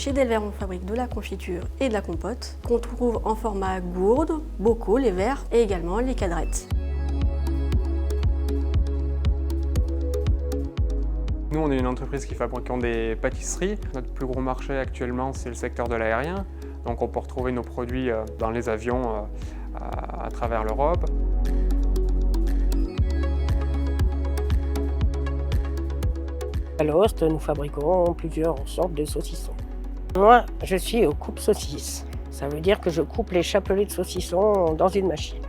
Chez Delvert, on fabrique de la confiture et de la compote qu'on trouve en format gourde, bocaux, les verres et également les cadrettes. Nous, on est une entreprise qui fabrique des pâtisseries. Notre plus gros marché actuellement, c'est le secteur de l'aérien. Donc on peut retrouver nos produits dans les avions à travers l'Europe. À Lost, nous fabriquons plusieurs sortes de saucissons. Moi, je suis au coupe-saucisse. Ça veut dire que je coupe les chapelets de saucissons dans une machine.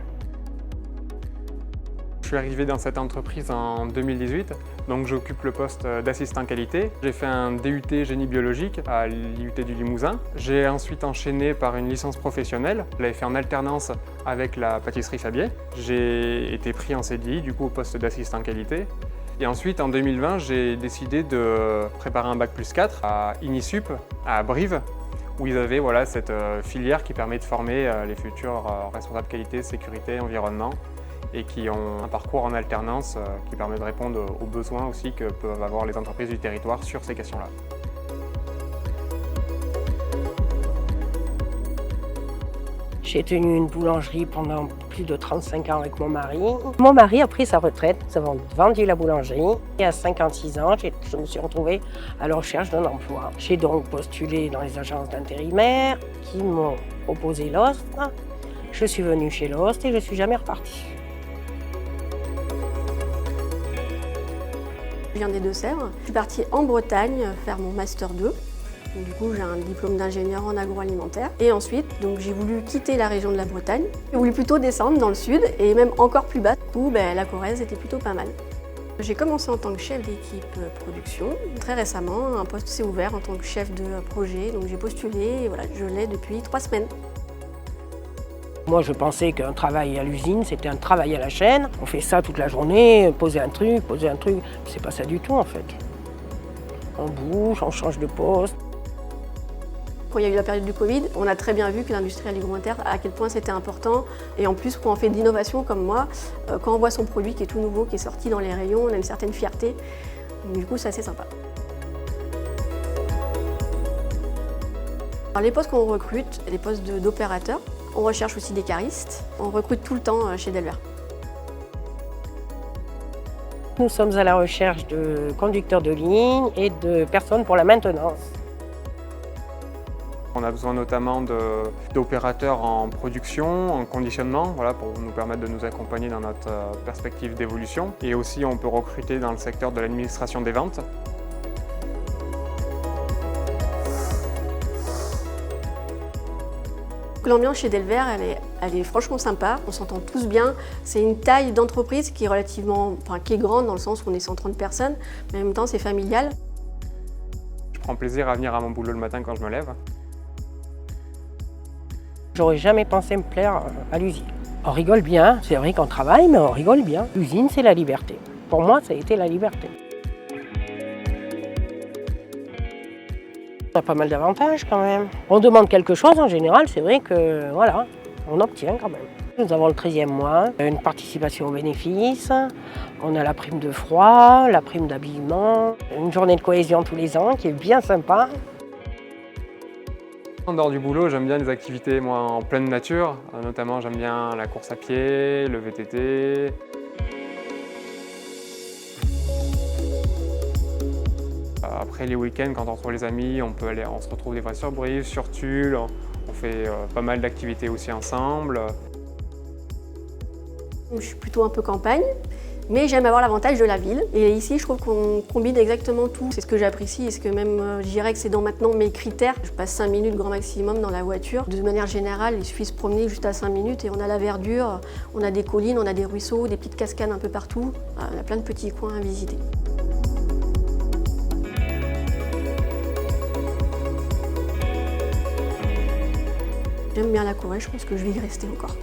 Je suis arrivé dans cette entreprise en 2018, donc j'occupe le poste d'assistant qualité. J'ai fait un DUT génie biologique à l'IUT du Limousin. J'ai ensuite enchaîné par une licence professionnelle. Je l'avais fait en alternance avec la pâtisserie Fabier. J'ai été pris en CDI du coup au poste d'assistant qualité. Et ensuite, en 2020, j'ai décidé de préparer un bac+4 à Inisup, à Brive, où ils avaient cette filière qui permet de former les futurs responsables qualité, sécurité, environnement, et qui ont un parcours en alternance qui permet de répondre aux besoins aussi que peuvent avoir les entreprises du territoire sur ces questions-là. J'ai tenu une boulangerie pendant plus de 35 ans avec mon mari. Mon mari a pris sa retraite, nous avons vendu la boulangerie. Et à 56 ans, je me suis retrouvée à la recherche d'un emploi. J'ai donc postulé dans les agences d'intérimaires qui m'ont proposé Lost. Je suis venue chez Lost et je ne suis jamais repartie. Je viens des Deux-Sèvres. Je suis partie en Bretagne faire mon Master 2. Du coup, j'ai un diplôme d'ingénieur en agroalimentaire. Et ensuite, j'ai voulu quitter la région de la Bretagne. J'ai voulu plutôt descendre dans le sud et même encore plus bas. Du coup, la Corrèze était plutôt pas mal. J'ai commencé en tant que chef d'équipe production. Très récemment, un poste s'est ouvert en tant que chef de projet. Donc j'ai postulé et voilà, je l'ai depuis 3 semaines. Moi, je pensais qu'un travail à l'usine, c'était un travail à la chaîne. On fait ça toute la journée, poser un truc. C'est pas ça du tout, en fait. On bouge, on change de poste. Quand il y a eu la période du Covid, on a très bien vu que l'industrie alimentaire, à quel point c'était important. Et en plus, quand on fait de l'innovation comme moi, quand on voit son produit qui est tout nouveau, qui est sorti dans les rayons, on a une certaine fierté. Donc, du coup, c'est assez sympa. Alors, les postes qu'on recrute, les postes d'opérateurs, on recherche aussi des caristes. On recrute tout le temps chez Delvert. Nous sommes à la recherche de conducteurs de ligne et de personnes pour la maintenance. On a besoin notamment d'opérateurs en production, en conditionnement, pour nous permettre de nous accompagner dans notre perspective d'évolution. Et aussi, on peut recruter dans le secteur de l'administration des ventes. L'ambiance chez Delvert, elle est franchement sympa, on s'entend tous bien. C'est une taille d'entreprise qui est qui est grande dans le sens où on est 130 personnes, mais en même temps c'est familial. Je prends plaisir à venir à mon boulot le matin quand je me lève. J'aurais jamais pensé me plaire à l'usine. On rigole bien, c'est vrai qu'on travaille, mais on rigole bien. L'usine, c'est la liberté. Pour moi, ça a été la liberté. On a pas mal d'avantages quand même. On demande quelque chose en général, c'est vrai que on obtient quand même. Nous avons le 13e mois, une participation aux bénéfices, on a la prime de froid, la prime d'habillement, une journée de cohésion tous les ans qui est bien sympa. En dehors du boulot, j'aime bien les activités en pleine nature, notamment j'aime bien la course à pied, le VTT. Après les week-ends, quand on retrouve les amis, on se retrouve des fois sur Brive, sur Tulle, on fait pas mal d'activités aussi ensemble. Je suis plutôt un peu campagne, mais j'aime avoir l'avantage de la ville. Et ici, je trouve qu'on combine exactement tout. C'est ce que j'apprécie et ce que même je dirais que c'est dans maintenant mes critères. Je passe 5 minutes grand maximum dans la voiture. De manière générale, il suffit de se promener juste à 5 minutes et on a la verdure, on a des collines, on a des ruisseaux, des petites cascades un peu partout. On a plein de petits coins à visiter. J'aime bien la Corrèze, je pense que je vais y rester encore.